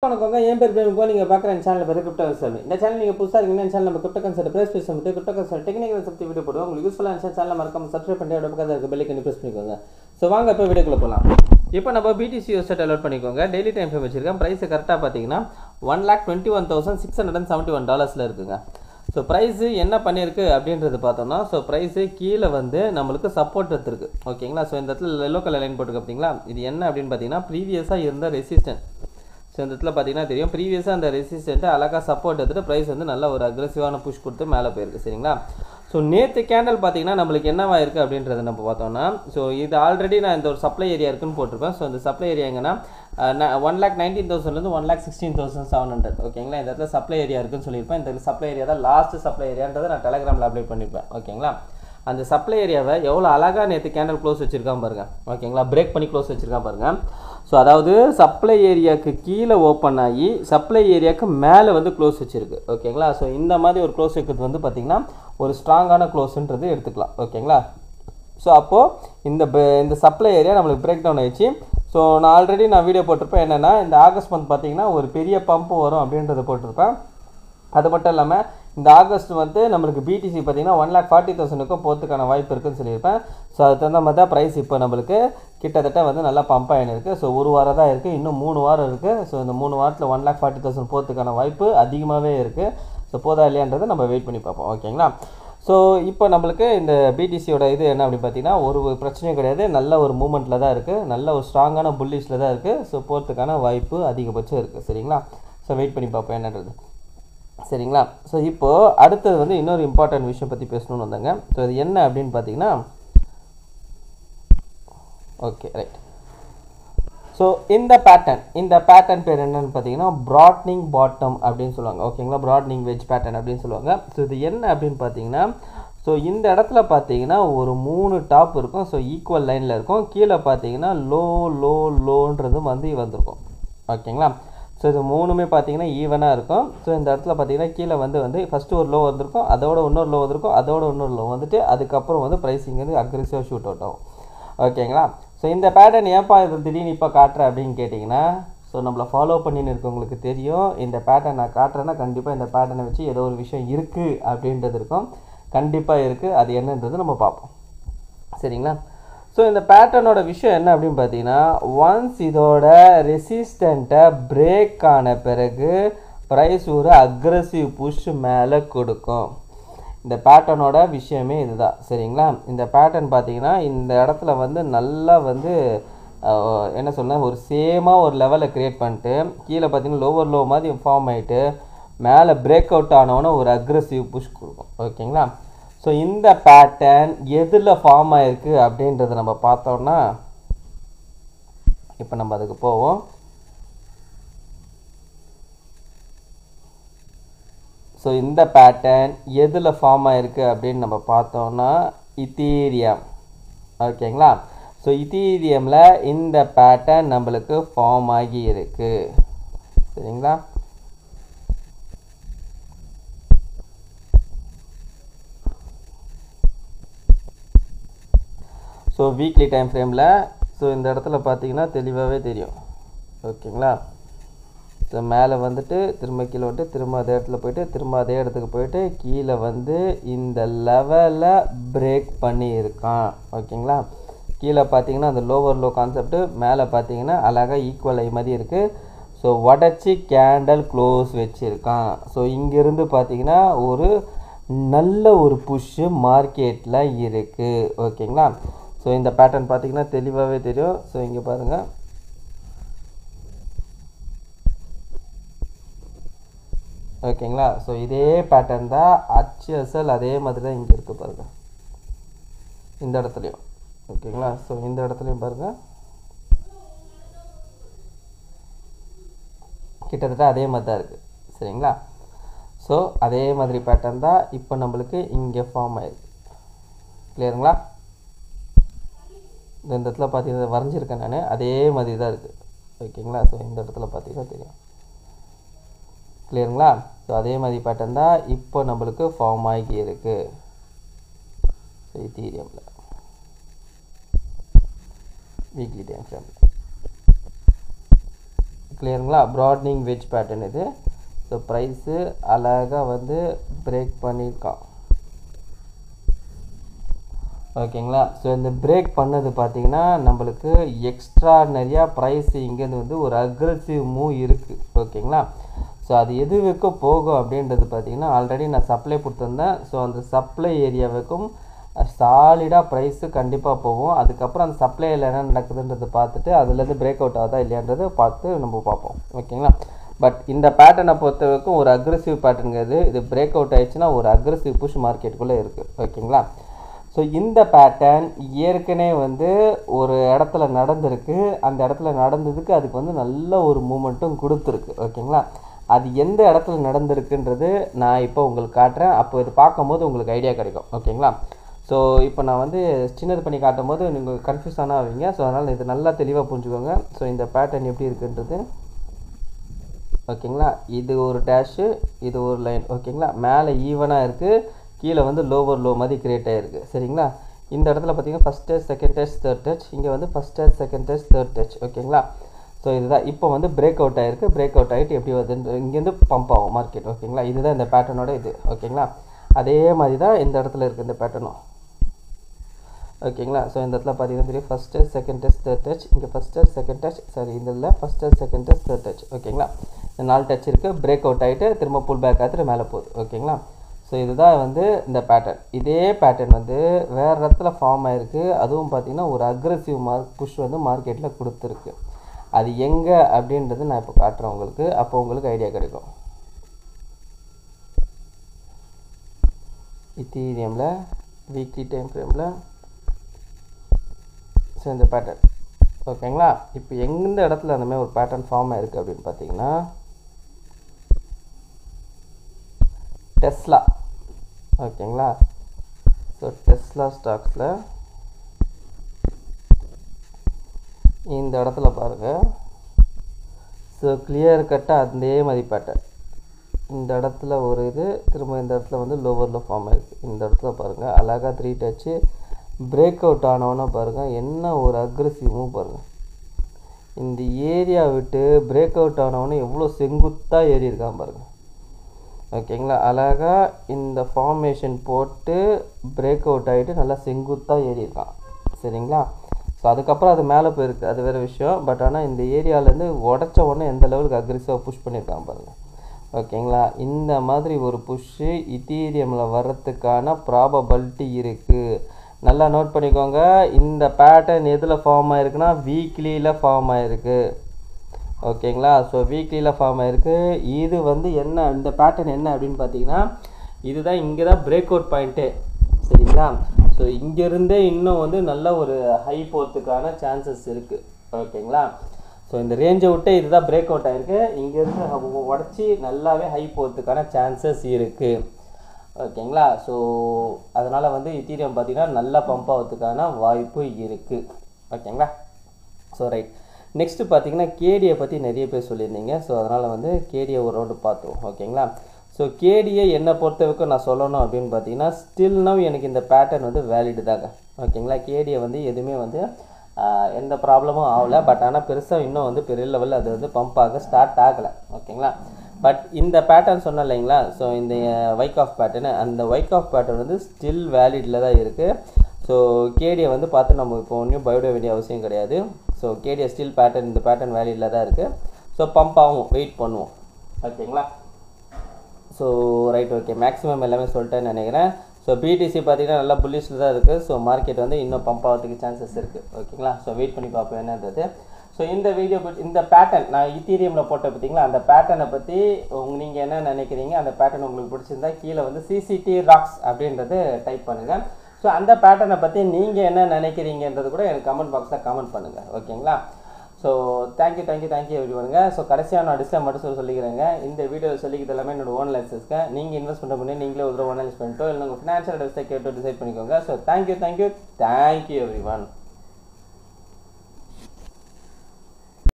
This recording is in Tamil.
வணக்கங்க என் பேர் பிரேமுகோ நீங்கள் பார்க்குற இந்த சேனல் பேர் கிரிப்டோ கன்சல்ட். இந்த சேனல் நீங்கள் புதுசாக இருக்கீங்கன்னா இந்த சேனல் நம்ம கிரிப்டோ கன்சல்ட் ப்ரைஸ் பேஸ் பண்ணிட்டு crypto consult technical subject video போடுவோம். உங்களுக்கு யூஸ்ஃபுல்லாக இருந்துச்சு சேனல் மறக்காம சப்ஸ்கிரைப் பண்ணி அதோட பக்கத்தில் இருக்க பெல் ஐக்கனை ப்ரெஸ் பண்ணிக்கோங்க. ஸோ வாங்க இப்போ வீடியோக்குள்ள போகலாம். இப்போ நம்ம BTC வெப்சைட் டவுன்லோட் பண்ணிக்கோங்க. டெய்லி டைம் ஃப்ரேம் வச்சிருக்கேன். ப்ரைஸ் கரெக்டாக பார்த்தீங்கன்னா $1,21,671 இருக்குங்க. ஸோ ப்ரைஸு என்ன பண்ணியிருக்கு அப்படின்றது பார்த்தோம்னா, ஸோ ப்ரைஸு கீழே வந்து நம்மளுக்கு சப்போர்ட் எடுத்துருக்கு. ஓகேங்களா. ஸோ இந்த இடத்துல எல்லோ கலர் லைன் போட்டுருக்கு பார்த்தீங்களா, இது என்ன அப்படின்னு பார்த்தீங்கன்னா ப்ரீவியஸாக இருந்த ரெசிஸ்டன்ட். ஸோ இந்த இடத்துல பார்த்தீங்கன்னா தெரியும், ப்ரீவியஸாக அந்த ரெசிஸ்டண்ட்டை அழகாக சப்போர்ட் எடுத்துகிட்டு ப்ரைஸ் வந்து நல்ல ஒரு அக்ரெசிவான புஷ் கொடுத்து மேலே போயிருக்கு. சரிங்களா. ஸோ நேற்று கேண்டல் பார்த்தீங்கன்னா நம்மளுக்கு என்னவா இருக்குது அப்படின்றத நம்ம பார்த்தோம்னா, ஸோ இது ஆல்ரெடி நான் இந்த ஒரு சப்ளை ஏரியா இருக்குன்னு போட்டிருப்பேன். ஸோ இந்த சப்ளை ஏரியா எங்கன்னா 1,19,000 1,16,700. ஓகேங்களா. இந்த இடத்துல சப்ளை ஏரியா இருக்குன்னு சொல்லியிருப்பேன். இந்த சப்ளை ஏரியா தான் லாஸ்ட் சப்ளை ஏரியான்றதை நான் டெலகிராமில் அப்டேட் பண்ணியிருப்பேன். ஓகேங்களா. அந்த சப்ளை ஏரியாவை எவ்வளோ அழகாக நேற்று கேண்டல் க்ளோஸ் வச்சுருக்கான் பாருங்கள். ஓகேங்களா. பிரேக் பண்ணி க்ளோஸ் வச்சுருக்கான் பாருங்கள். ஸோ அதாவது சப்ளை ஏரியாவுக்கு கீழே ஓப்பன் ஆகி சப்ளை ஏரியாவுக்கு மேலே வந்து க்ளோஸ் வச்சுருக்கு. ஓகேங்களா. ஸோ இந்த மாதிரி ஒரு க்ளோஸ் வைக்கிறது வந்து பார்த்திங்கன்னா ஒரு ஸ்ட்ராங்கான க்ளோஸுன்றது எடுத்துக்கலாம். ஓகேங்களா. ஸோ அப்போது இந்த சப்ளை ஏரியா நம்மளுக்கு பிரேக் டவுன் ஆயிடுச்சு. ஸோ நான் ஆல்ரெடி வீடியோ போட்டிருப்பேன். என்னென்னா இந்த ஆகஸ்ட் மந்த் பார்த்திங்கன்னா ஒரு பெரிய பம்ப் வரும் அப்படின்றத போட்டிருப்பேன். அது மட்டும் இல்லாமல் இந்த ஆகஸ்ட் வந்து நம்மளுக்கு BTC பார்த்திங்கன்னா 1,40,000 போகிறதுக்கான வாய்ப்பு இருக்குதுன்னு சொல்லியிருப்பேன். ஸோ அது தகுந்த மாதிரி தான் ப்ரைஸ் இப்போ நம்மளுக்கு கிட்டத்தட்ட வந்து நல்லா பம்ப் ஆகின்னு இருக்குது. ஸோ ஒரு வாரம் தான் இருக்குது, இன்னும் 3 வாரம் இருக்குது. ஸோ இந்த 3 வாரத்தில் 1,40,000 போகிறதுக்கான வாய்ப்பு அதிகமாகவே இருக்குது. ஸோ போதா இல்லையான்றதை நம்ம வெயிட் பண்ணி பார்ப்போம். ஓகேங்களா. ஸோ இப்போ நம்மளுக்கு இந்த BTCயோட இது என்ன அப்படின்னு பார்த்தீங்கன்னா ஒரு பிரச்சனையும் கிடையாது, நல்ல ஒரு மூமெண்ட்டில் தான் இருக்குது, நல்ல ஒரு ஸ்ட்ராங்கான புல்லிஷில் தான் இருக்குது. ஸோ போகிறதுக்கான வாய்ப்பு அதிகபட்சம் இருக்குது. சரிங்களா. ஸோ வெயிட் பண்ணி பார்ப்போம் என்னன்றது. சரிங்களா. ஸோ இப்போது அடுத்தது வந்து இன்னொரு இம்பார்ட்டன்ட் விஷயம் பற்றி பேசணும்னு வந்தாங்க. ஸோ இது என்ன அப்படின்னு பார்த்தீங்கன்னா, ஓகே ரைட். ஸோ இந்த பேட்டர்ன் பேர் என்னன்னு பார்த்தீங்கன்னா ப்ராட்னிங் பாட்டம் அப்படின்னு சொல்லுவாங்க. ஓகேங்களா. ப்ராட்னிங் வெஜ் பேட்டர்ன் அப்படின்னு சொல்லுவாங்க. ஸோ இது என்ன அப்படின்னு பார்த்தீங்கன்னா, ஸோ இந்த இடத்துல பார்த்தீங்கன்னா ஒரு 3 டாப் இருக்கும். ஸோ ஈக்குவல் லைனில் இருக்கும். கீழே பார்த்தீங்கன்னா லோன்றது வந்து வந்திருக்கும். ஓகேங்களா. ஸோ இது 3மே பார்த்தீங்கன்னா ஈவனாக இருக்கும். ஸோ இந்த இடத்துல பார்த்தீங்கன்னா கீழே வந்து ஃபஸ்ட்டு ஒரு லோ வந்திருக்கும், அதோட இன்னொரு லோ வந்திருக்கும், அதோட இன்னொரு லோ வந்துட்டு அதுக்கப்புறம் வந்து ப்ரைஸிங் வந்து அக்ரெசிவாக ஷூட் அவுட் ஆகும். ஓகேங்களா. ஸோ இந்த பேட்டர்ன் ஏன்ப்பா இது திடீர்னு இப்போ காட்டுறேன் அப்படின்னு கேட்டிங்கன்னா, ஸோ நம்மளை ஃபாலோ பண்ணின்னு இருக்கவங்களுக்கு தெரியும், இந்த பேட்டர்ன் நான் காட்டுறேன்னா கண்டிப்பாக இந்த பேட்டர்னை வச்சு ஏதோ ஒரு விஷயம் இருக்குது அப்படின்றது இருக்கும். கண்டிப்பாக இருக்குது. அது என்னன்றது நம்ம பார்ப்போம். சரிங்களா. ஸோ இந்த பேட்டர்னோட விஷயம் என்ன அப்படின்னு பார்த்தீங்கன்னா, ஒன்ஸ் இதோட ரெசிஸ்டண்ட்டை பிரேக் ஆன பிறகு ப்ரைஸ் ஒரு அக்ரெசிவ் புஷ் மேலே கொடுக்கும். இந்த பேட்டர்னோட விஷயமே இதுதான். சரிங்களா. இந்த பேட்டர்ன் பார்த்தீங்கன்னா இந்த இடத்துல வந்து நல்லா வந்து என்ன சொன்னால் ஒரு சேமாக ஒரு லெவலை க்ரியேட் பண்ணிட்டு கீழே பார்த்தீங்கன்னா லோவர் லோ மாதிரி ஃபார்ம் ஆகிட்டு மேலே பிரேக் அவுட் ஆனவொன்னே ஒரு அக்ரெசிவ் புஷ் கொடுக்கும். ஓகேங்களா. ஸோ இந்த பேட்டர்ன் எதில் ஃபார்ம் ஆகிருக்கு அப்படின்றத நம்ம பார்த்தோம்னா, இப்போ நம்ம அதுக்கு போவோம். ஸோ இந்த பேட்டர்ன் எதில் ஃபார்ம் ஆகிருக்கு அப்படின்னு நம்ம பார்த்தோம்னா இத்தீரியம். ஓகேங்களா. ஸோ இத்தீரியமில் இந்த பேட்டர்ன் நம்மளுக்கு ஃபார்ம் ஆகி இருக்கு. சரிங்களா. ஸோ வீக்லி டைம் ஃப்ரேமில் ஸோ இந்த இடத்துல பார்த்தீங்கன்னா தெளிவாகவே தெரியும். ஓகேங்களா. ஸோ மேலே வந்துட்டு திரும்ப கீழே வந்துட்டு திரும்ப அதே இடத்துல போய்ட்டு திரும்ப அதே இடத்துக்கு போய்ட்டு கீழே வந்து இந்த லெவலை பிரேக் பண்ணியிருக்கான். ஓகேங்களா. கீழே பார்த்தீங்கன்னா அந்த லோவர் லோ கான்செப்ட்டு, மேலே பார்த்தீங்கன்னா அழகாக ஈக்குவல் ஐ மாதிரி இருக்குது. ஸோ உடச்சி கேண்டல் க்ளோஸ் வச்சுருக்கான். ஸோ இங்கேருந்து பார்த்தீங்கன்னா ஒரு நல்ல ஒரு புஷ்ஷு மார்க்கெட்டில் இருக்குது. ஓகேங்களா. ஸோ இந்த பேட்டர்ன் பார்த்தீங்கன்னா தெளிவாகவே தெரியும். ஸோ இங்கே பாருங்கள். ஓகேங்களா. ஸோ இதே பேட்டர்ன் தான் HSL அதே மாதிரி தான் இங்கே இருக்குது பாருங்கள், இந்த இடத்துலையும். ஓகேங்களா. ஸோ இந்த இடத்துலையும் பாருங்கள் கிட்டத்தட்ட அதே மாதிரி தான் இருக்குது. சரிங்களா. ஸோ அதே மாதிரி பேட்டர்ன் தான் இப்போ நம்மளுக்கு இங்கே ஃபார்ம் ஆயிருக்கு. கிளியருங்களா. இந்த இடத்துல பார்த்தீங்கன்னா வரைஞ்சிருக்கேன் நான், அதே மாதிரி தான் இருக்குது. ஓகேங்களா. ஸோ இந்த இடத்துல பார்த்தீங்கன்னா தெரியும். கிளியருங்களா. ஸோ அதே மாதிரி பேட்டர்ன் தான் இப்போ நம்மளுக்கு ஃபார்ம் ஆகி இருக்குது. ஸோ இத்தீரியமில் வீக்லி டைம் ஃப்ரேமில். கிளியருங்களா? ப்ராட்னிங் வெஜ் பேட்டர்ன் இது. ஸோ ப்ரைஸு அழகாக வந்து பிரேக் பண்ணியிருக்கான். ஓகேங்களா? ஸோ இந்த பிரேக் பண்ணது பார்த்தீங்கன்னா நம்மளுக்கு எக்ஸ்ட்ரானரியாக ப்ரைஸ் இங்கேருந்து வந்து ஒரு அக்ரெசிவ் மூவ் இருக்குது. ஓகேங்களா? ஸோ அது எது வரைக்கும் போகும் அப்படின்றது பார்த்தீங்கன்னா ஆல்ரெடி நான் சப்ளை கொடுத்துருந்தேன். ஸோ அந்த சப்ளை ஏரியா வரைக்கும் சாலிடாக ப்ரைஸு கண்டிப்பாக போகும். அதுக்கப்புறம் அந்த சப்ளையில் என்ன நடக்குதுன்றதை பார்த்துட்டு அதுலேருந்து பிரேக் அவுட் ஆகுதா இல்லையான்றதை பார்த்து நம்ம பார்ப்போம். ஓகேங்களா? பட் இந்த பேட்டர்னை பொறுத்த வரைக்கும் ஒரு அக்ரெசிவ் பேட்டர்னுங்கிறது இது பிரேக் அவுட் ஆகிடுச்சுன்னா ஒரு அக்ரெசிவ் புஷ் மார்க்கெட்டுக்குள்ளே இருக்குது. ஓகேங்களா? ஸோ இந்த பேட்டர்ன் ஏற்கனவே வந்து ஒரு இடத்துல நடந்திருக்கு. அந்த இடத்துல நடந்ததுக்கு அதுக்கு வந்து நல்ல ஒரு மூமெண்ட்டும் கொடுத்துருக்கு. ஓகேங்களா? அது எந்த இடத்துல நடந்திருக்குன்றது நான் இப்போ உங்களுக்கு காட்டுறேன். அப்போ இது பார்க்கும்போது உங்களுக்கு ஐடியா கிடைக்கும். ஓகேங்களா? ஸோ இப்போ நான் வந்து சின்னது பண்ணி காட்டும் போது நீங்கள் கன்ஃபியூஸ் ஆவீங்க. ஸோ அதனால் இது நல்லா தெளிவாக புரிஞ்சுக்கோங்க. ஸோ இந்த பேட்டர்ன் எப்படி இருக்குன்றது. ஓகேங்களா? இது ஒரு டேஷு, இது ஒரு லைன். ஓகேங்களா? மேலே ஈவனாக இருக்குது, கீழே வந்து லோவர் லோ மாதிரி கிரியேட் ஆகிருக்கு. சரிங்களா? இந்த இடத்துல பார்த்தீங்கன்னா first touch, second touch, third touch. இங்கே வந்து first touch, second touch, third touch. ஓகேங்களா? ஸோ இதுதான் இப்போ வந்து பிரேக் அவுட் ஆகிருக்கு. பிரேக் அவுட் ஆகிட்டு எப்படி வருதுன்னு இங்கேருந்து பம்ப் ஆகும் மார்க்கெட். ஓகேங்களா? இதுதான் இந்த பேட்டர்னோட இது. ஓகேங்களா? அதே மாதிரி தான் இந்த இடத்துல இருக்குது இந்த பேட்டர்னும். ஓகேங்களா? ஸோ இந்த இடத்துல பார்த்தீங்கன்னா தெரியும் first touch, second touch, third touch. இங்கே first touch, second touch, sorry இந்த இதில் first touch, second touch, third touch. ஓகேங்களா? இந்த 4 டச் இருக்குது. பிரேக் அவுட் ஆகிட்டு திரும்ப புல் பேக் ஆகிட்டு மேலே போகுது. ஓகேங்களா? ஸோ இதுதான் வந்து இந்த பேட்டர்ன். இதே பேட்டர்ன் வந்து வேறு இடத்துல ஃபார்ம் ஆகிருக்கு. அதுவும் பார்த்திங்கன்னா ஒரு அக்ரெசிவ் புஷ் வந்து மார்க்கெட்டில் கொடுத்துருக்கு. அது எங்கே அப்படின்றது நான் இப்போ காட்டுறேன் உங்களுக்கு. அப்போ உங்களுக்கு ஐடியா கிடைக்கும். இத்தீரியமில் வீக்லி டைம் ஃப்ரேமில் ஸோ இந்த பேட்டர்ன். ஓகேங்களா? இப்போ எந்த இடத்துல அந்தமாதிரி ஒரு பேட்டர்ன் ஃபார்ம் ஆகிருக்கு அப்படின்னு பார்த்தீங்கன்னா டெஸ்லா. ஓகேங்களா? ஸோ டெஸ்லா ஸ்டாக்ஸில் இந்த இடத்துல பாருங்கள். ஸோ கிளியர் கட்டாக அதே மாதிரி பேட்டர்ன். இந்த இடத்துல ஒரு இது, திரும்ப இந்த இடத்துல வந்து லோவரில் ஃபார்ம் ஆகிருக்கு. இந்த இடத்துல பாருங்கள் அழகாக 3 டச்சு பிரேக் அவுட் ஆனவொன்னே பாருங்கள் என்ன ஒரு அக்ரெசிவ் மூவ் பாருங்கள். இந்த ஏரியா விட்டு பிரேக் அவுட் ஆனவொன்னே எவ்வளோ செங்குத்தாக ஏறி இருக்கான் பாருங்கள். ஓகேங்களா? அழகாக இந்த ஃபார்மேஷன் போட்டு பிரேக் அவுட் ஆகிட்டு நல்லா செங்குத்தாக ஏறி இருக்கான். சரிங்களா? ஸோ அதுக்கப்புறம் அது மேலே போயிருக்கு, அது வேறு விஷயம். பட் ஆனால் இந்த ஏரியாவிலேருந்து உடச்ச உடனே எந்த லெவலுக்கு அக்ரெசிவாக புஷ் பண்ணியிருக்கான் பாருங்கள். ஓகேங்களா? இந்த மாதிரி ஒரு புஷ்ஷு இத்தீரியமில் வர்றதுக்கான ப்ராபபிலிட்டி இருக்குது. நல்லா நோட் பண்ணிக்கோங்க. இந்த பேட்டர்ன் எதில் ஃபார்ம் ஆகிருக்குன்னா வீக்லியில் ஃபார்ம் ஆகிருக்கு. ஓகேங்களா? ஸோ வீக்லியில் ஃபார்ம் ஆகிருக்கு. இது வந்து என்ன இந்த பேட்டர்ன் என்ன அப்படின்னு பார்த்தீங்கன்னா இதுதான் இங்கே தான் பிரேக் அவுட் பாயிண்ட்டே. சரிங்களா? ஸோ இங்கேருந்தே இன்னும் வந்து நல்ல ஒரு ஹை போகிறதுக்கான சான்சஸ் இருக்குது. ஓகேங்களா? ஸோ இந்த ரேஞ்சை விட்டு இதுதான் பிரேக் அவுட் ஆகிருக்கு. இங்கேருந்து உடச்சி நல்லாவே ஹை போகிறதுக்கான சான்சஸ் இருக்குது. ஓகேங்களா? ஸோ அதனால் வந்து இத்தீரியம் பார்த்திங்கன்னா நல்லா பம்ப் ஆகிறதுக்கான வாய்ப்பு இருக்குது. ஓகேங்களா? So right. நெக்ஸ்ட்டு பார்த்தீங்கன்னா கேடியை பற்றி நிறைய பேர் சொல்லியிருந்தீங்க. ஸோ அதனால் வந்து கேடியை ஒரு ரவுண்டு பார்த்தோம். ஓகேங்களா? ஸோ கேடியை என்னை பொறுத்த வரைக்கும் நான் சொல்லணும் அப்படின்னு பார்த்தீங்கன்னா ஸ்டில் நவ் எனக்கு இந்த பேட்டர்ன் வந்து வேலிடு தாங்க. ஓகேங்களா? கேடியை வந்து எதுவுமே வந்து எந்த ப்ராப்ளமும் ஆகலை. பட் ஆனால் பெருசாக இன்னும் வந்து பெரிய லெவலில் அது வந்து பம்ப் ஆக ஸ்டார்ட் ஆகலை. ஓகேங்களா? பட் இந்த பேட்டர்ன் சொன்னேன் இல்லைங்களா? ஸோ இந்த வைக் ஆஃப் பேட்டர்னு, அந்த வைக் ஆஃப் பேட்டர்ன் வந்து ஸ்டில் வேலிடில் தான் இருக்குது. ஸோ கேடியை வந்து பார்த்து நம்ம இப்போ ஒன்றும் பயப்பட வேண்டிய அவசியம் கிடையாது. ஸோ கேடியை ஸ்டில் பேட்டர்ன், இந்த பேட்டர்ன் வேலிடில் தான் இருக்குது. ஸோ பம்ப் ஆகும், வெயிட் பண்ணுவோம். ஓகேங்களா? So right. ஓகே, மேக்ஸிமம் எல்லாமே சொல்லிட்டேன்னு நினைக்கிறேன். ஸோ பிடிசி பார்த்தீங்கன்னா நல்லா புல்லிஷில் தான் இருக்குது. ஸோ மார்க்கெட் வந்து இன்னும் பம்ப் ஆகிறதுக்கு சான்சஸ் இருக்குது. ஓகேங்களா? ஸோ வெயிட் பண்ணி பார்ப்போம் என்னன்றது. ஸோ இந்த வீடியோ இந்த பேட்டர்ன் நான் இத்தீரியமில் போட்ட பார்த்தீங்களா, அந்த பேட்டர்னை பற்றி நீங்கள் என்ன நினைக்கிறீங்க, அந்த பேட்டர்ன் உங்களுக்கு பிடிச்சிருந்தா கீழே வந்து சிசிடி ராக்ஸ் அப்படின்றது டைப் பண்ணுங்கள். ஸோ அந்த பேட்டர்னை பற்றி நீங்கள் என்ன நினைக்கிறீங்கன்றது கூட எனக்கு கமெண்ட் பாக்ஸில் கமெண்ட் பண்ணுங்கள். ஓகேங்களா? So thank you எவ்ரிவனுங்க. ஸோ கடைசியாக நான் டிஸ்கவுண்ட் மட்டும் சொல்லிக்கிறேங்க. இந்த வீடியோவில் சொல்லிக்கிறது எல்லாமே என்னோட ஓன் லைசன்ஸ்க்கு. நீங்கள் இன்வெஸ்ட் பண்ணுற பண்ணி நீங்களே ஒரு ஓன் லைசன்ஸ் பண்ணிட்டோ இல்லை உங்கள் ஃபினான்ஷியல் அட்வைஸை கேட்டு டிசைட் பண்ணிக்கோங்க. So thank you everyone.